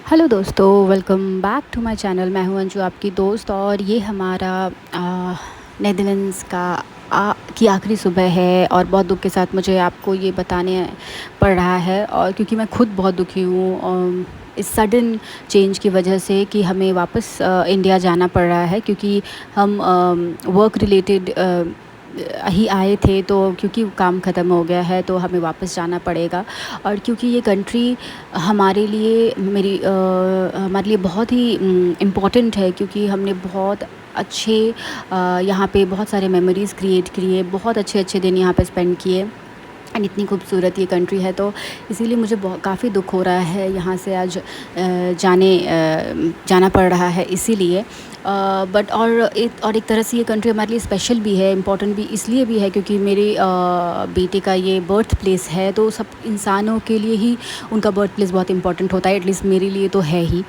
Hello दोस्तों, welcome back to my channel. मैं हूं अंजू, आपकी दोस्त। और ये हमारा नेदरलैंड्स की आखिरी सुबह है और बहुत दुख के साथ मुझे आपको ये बताने पड़ रहा है। और क्योंकि मैं खुद बहुत दुखी हूँ इस सडन चेंज की वजह से कि हमें वापस इंडिया जाना पड़ रहा है, क्योंकि हम वर्क रिलेटेड ही आए थे। तो क्योंकि काम ख़त्म हो गया है तो हमें वापस जाना पड़ेगा। और क्योंकि ये कंट्री हमारे लिए बहुत ही इम्पॉर्टेंट है, क्योंकि हमने बहुत अच्छे यहाँ पे बहुत सारे मेमोरीज़ क्रिएट किए, बहुत अच्छे अच्छे दिन यहाँ पे स्पेंड किए। एंड इतनी खूबसूरत ये कंट्री है, तो इसीलिए मुझे काफ़ी दुख हो रहा है यहाँ से आज जाना पड़ रहा है इसीलिए। बट और एक तरह से ये कंट्री हमारे लिए स्पेशल भी है, इम्पॉर्टेंट भी इसलिए भी है क्योंकि मेरे बेटे का ये बर्थ प्लेस है। तो सब इंसानों के लिए ही उनका बर्थ प्लेस बहुत इम्पॉर्टेंट होता है, एटलीस्ट मेरे लिए तो है ही।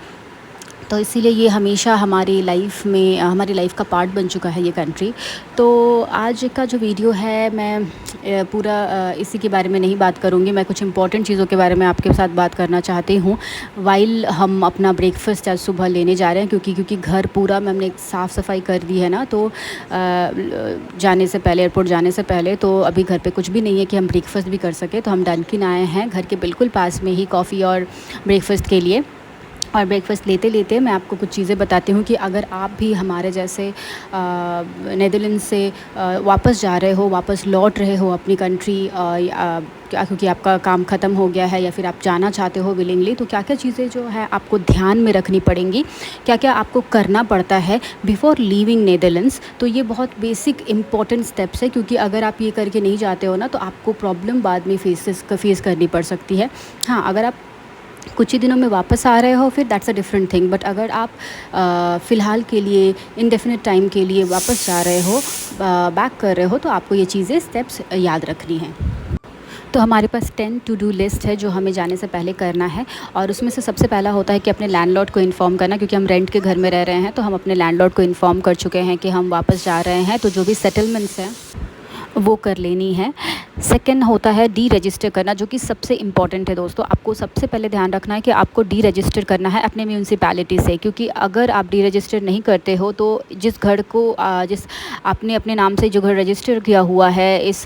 तो इसीलिए ये हमेशा हमारी लाइफ का पार्ट बन चुका है ये कंट्री। तो आज का जो वीडियो है, मैं पूरा इसी के बारे में नहीं बात करूँगी। मैं कुछ इंपॉर्टेंट चीज़ों के बारे में आपके साथ बात करना चाहती हूँ वाइल हम अपना ब्रेकफास्ट आज सुबह लेने जा रहे हैं। क्योंकि घर पूरा हमने साफ़ सफाई कर दी है ना, तो जाने से पहले, एयरपोर्ट जाने से पहले, तो अभी घर पे कुछ भी नहीं है कि हम ब्रेकफास्ट भी कर सकें। तो हम डनकिन आए हैं घर के बिल्कुल पास में ही कॉफ़ी और ब्रेकफास्ट के लिए। और ब्रेकफ़ास्ट लेते लेते मैं आपको कुछ चीज़ें बताती हूँ कि अगर आप भी हमारे जैसे नेदरलैंड से वापस जा रहे हो, वापस लौट रहे हो अपनी कंट्री, क्योंकि आपका काम ख़त्म हो गया है या फिर आप जाना चाहते हो विलिंगली, तो क्या क्या चीज़ें जो है आपको ध्यान में रखनी पड़ेंगी, क्या क्या आपको करना पड़ता है बिफ़ोर लीविंग नेदरलैंड्स। तो ये बहुत बेसिक इंपॉर्टेंट स्टेप्स है, क्योंकि अगर आप ये करके नहीं जाते हो ना, तो आपको प्रॉब्लम बाद में फेस करनी पड़ सकती है। हाँ, अगर आप कुछ ही दिनों में वापस आ रहे हो फिर that's a different thing. But अगर आप फ़िलहाल के लिए, इंडेफिनिट टाइम के लिए वापस जा रहे हो, बैक कर रहे हो, तो आपको ये चीज़ें स्टेप्स याद रखनी हैं। तो हमारे पास 10 टू डू लिस्ट है जो हमें जाने से पहले करना है। और उसमें से सबसे पहला होता है कि अपने लैंडलॉर्ड को इन्फॉर्म करना, क्योंकि हम रेंट के घर में रह रहे हैं। तो हम अपने लैंडलॉर्ड को इन्फॉर्म कर चुके हैं कि हम वापस जा रहे हैं, तो जो भी सेटलमेंट्स हैं वो कर लेनी है। सेकंड होता है डी रजिस्टर करना, जो कि सबसे इम्पॉर्टेंट है दोस्तों। आपको सबसे पहले ध्यान रखना है कि आपको डी रजिस्टर करना है अपने म्यूनसिपैलिटी से, क्योंकि अगर आप डी रजिस्टर नहीं करते हो तो जिस आपने अपने नाम से जो घर रजिस्टर किया हुआ है इस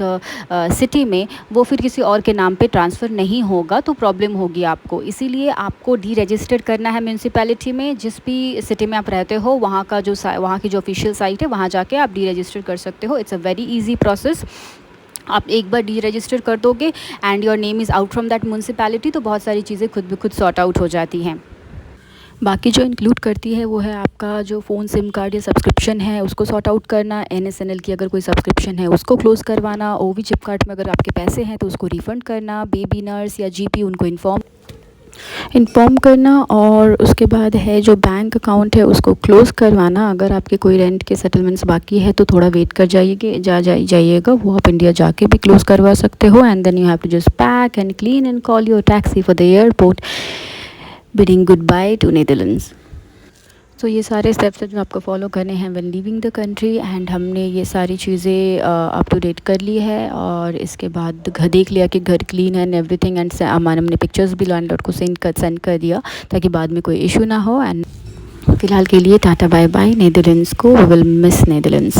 सिटी में, वो फिर किसी और के नाम पे ट्रांसफ़र नहीं होगा, तो प्रॉब्लम होगी आपको। इसीलिए आपको डी रजिस्टर करना है म्यूनसिपैलिटी में। जिस भी सिटी में आप रहते हो, वहाँ की जो ऑफिशियल साइट है, वहाँ जाके आप डी रजिस्टर कर सकते हो। It's a very easy process. आप एक बार डी रजिस्टर कर दोगे and your name is out from that municipality, तो बहुत सारी चीज़ें खुद ब खुद सॉर्ट आउट हो जाती हैं। बाकी जो इंक्लूड करती है वो है आपका जो फ़ोन सिम कार्ड या सब्सक्रिप्शन है उसको सॉर्ट आउट करना, NSNL की अगर कोई सब्सक्रिप्शन है उसको क्लोज़ करवाना, OV चिप कार्ड में अगर आपके पैसे हैं तो उसको रिफ़ंड करना, बेबी नर्स या GP उनको इन्फॉर्म करना। और उसके बाद है जो बैंक अकाउंट है उसको क्लोज़ करवाना। अगर आपके कोई रेंट के सेटलमेंट्स बाकी है तो थोड़ा वेट कर जाइएगा, वो आप इंडिया जाके भी क्लोज़ करवा सकते हो। And then you have to just pack and clean and call your taxi for the airport, bidding goodbye to Netherlands. तो ये सारे स्टेप्स हैं जो आपको फॉलो करने हैं when leaving the country. And हमने ये सारी चीज़ें अप टू डेट कर ली है। और इसके बाद घर देख लिया कि घर क्लीन है एंड एवरीथिंग। एंड हमने पिक्चर्स भी लैंडलॉर्ड को सेंड कर दिया ताकि बाद में कोई इशू ना हो। एंड फ़िलहाल के लिए टाटा बाय बाय नेदरलैंड्स को, वी विल मिस नेदरलैंड्स।